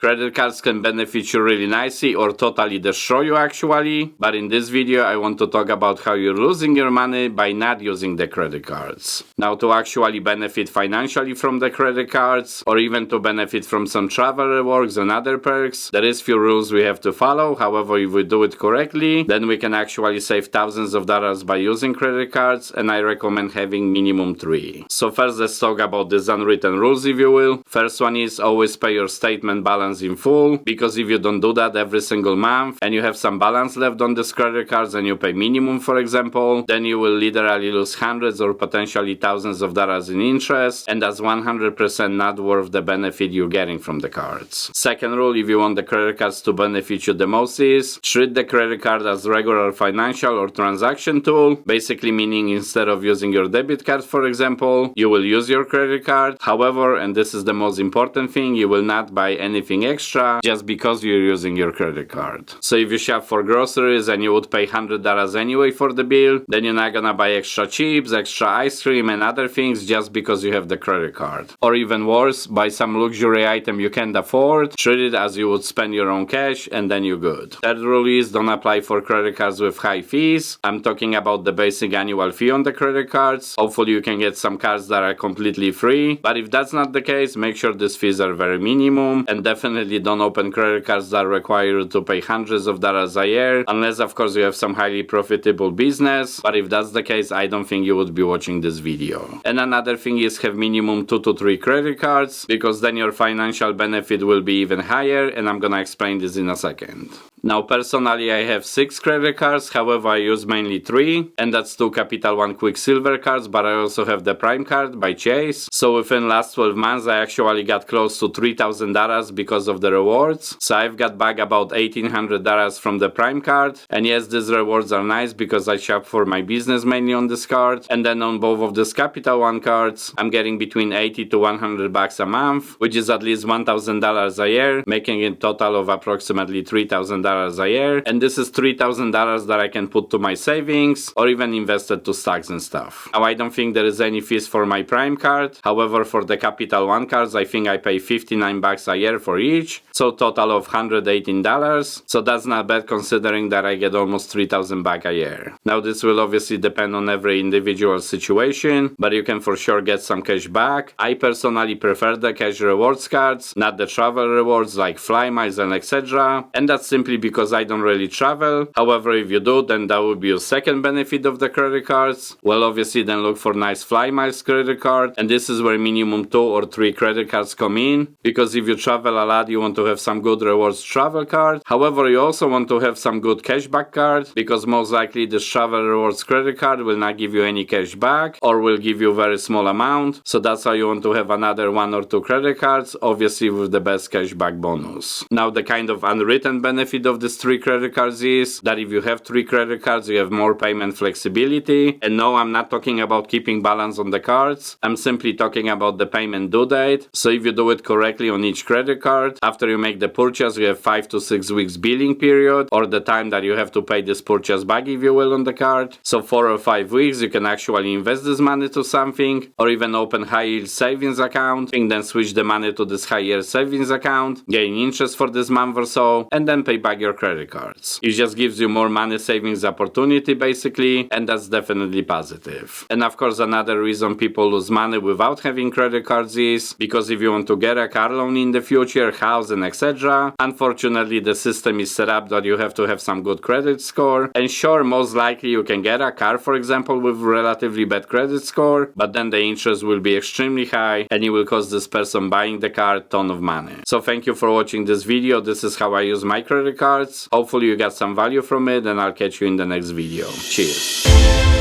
Credit cards can benefit you really nicely or totally destroy you actually, but in this video I want to talk about how you're losing your money by not using the credit cards. Now, to actually benefit financially from the credit cards, or even to benefit from some travel rewards and other perks, there is few rules we have to follow. However, if we do it correctly, then we can actually save thousands of dollars by using credit cards, and I recommend having minimum 3. So first, let's talk about these unwritten rules, if you will. First one is always pay your statement balance in full, because if you don't do that every single month and you have some balance left on these credit cards and you pay minimum, for example, then you will literally lose hundreds or potentially thousands of dollars in interest, and that's 100% not worth the benefit you're getting from the cards. Second rule, if you want the credit cards to benefit you the most, is treat the credit card as regular financial or transaction tool, basically meaning instead of using your debit card, for example, you will use your credit card. However, and this is the most important thing, you will not buy anything extra just because you're using your credit card. So if you shop for groceries and you would pay $100 anyway for the bill, then you're not gonna buy extra chips, extra ice cream and other things just because you have the credit card. Or even worse, buy some luxury item you can't afford, treat it as you would spend your own cash, and then you're good. Third rule is don't apply for credit cards with high fees. I'm talking about the basic annual fee on the credit cards. Hopefully you can get some cards that are completely free, but if that's not the case, make sure these fees are very minimum, and definitely don't open credit cards that require you to pay hundreds of dollars a year, unless of course you have some highly profitable business, but if that's the case, I don't think you would be watching this video. And another thing is have minimum 2 to 3 credit cards, because then your financial benefit will be even higher, and I'm gonna explain this in a second. Now, personally, I have 6 credit cards, however, I use mainly 3, and that's 2 Capital One Quicksilver cards, but I also have the Prime card by Chase. So within last 12 months, I actually got close to $3,000 because of the rewards. So I've got back about $1,800 from the Prime card, and yes, these rewards are nice because I shop for my business mainly on this card, and then on both of these Capital One cards, I'm getting between $80 to $100 a month, which is at least $1,000 a year, making a total of approximately $3,000 a year, and this is $3,000 that I can put to my savings or even invested to stocks and stuff. Now, I don't think there is any fees for my Prime card. However, for the Capital One cards, I think I pay $59 a year for each, so total of $118. So that's not bad considering that I get almost $3,000 back a year. Now, this will obviously depend on every individual situation, but you can for sure get some cash back. I personally prefer the cash rewards cards, not the travel rewards like fly miles and etc. And that's simply because I don't really travel. However, if you do, then that would be your second benefit of the credit cards. Well, obviously then look for nice fly miles credit card, and this is where minimum 2 or 3 credit cards come in, because if you travel a lot, you want to have some good rewards travel card. However, you also want to have some good cashback card, because most likely this travel rewards credit card will not give you any cash back or will give you very small amount. So that's why you want to have another 1 or 2 credit cards, obviously with the best cashback bonus. Now, the kind of unwritten benefit of these 3 credit cards is that if you have 3 credit cards, you have more payment flexibility. And no, I'm not talking about keeping balance on the cards. I'm simply talking about the payment due date. So if you do it correctly on each credit card, after you make the purchase, you have 5 to 6 weeks billing period, or the time that you have to pay this purchase back, if you will, on the card. So 4 or 5 weeks, you can actually invest this money to something, or even open high yield savings account, and then switch the money to this high yield savings account, gain interest for this month or so, and then pay back your credit cards. It just gives you more money savings opportunity basically, and that's definitely positive. And of course, another reason people lose money without having credit cards is because if you want to get a car loan in the future, house and etc., unfortunately the system is set up that you have to have some good credit score. And sure, most likely you can get a car, for example, with relatively bad credit score, but then the interest will be extremely high and it will cost this person buying the car a ton of money. So thank you for watching this video. This is how I use my credit cards. Hopefully you got some value from it, and I'll catch you in the next video. Cheers!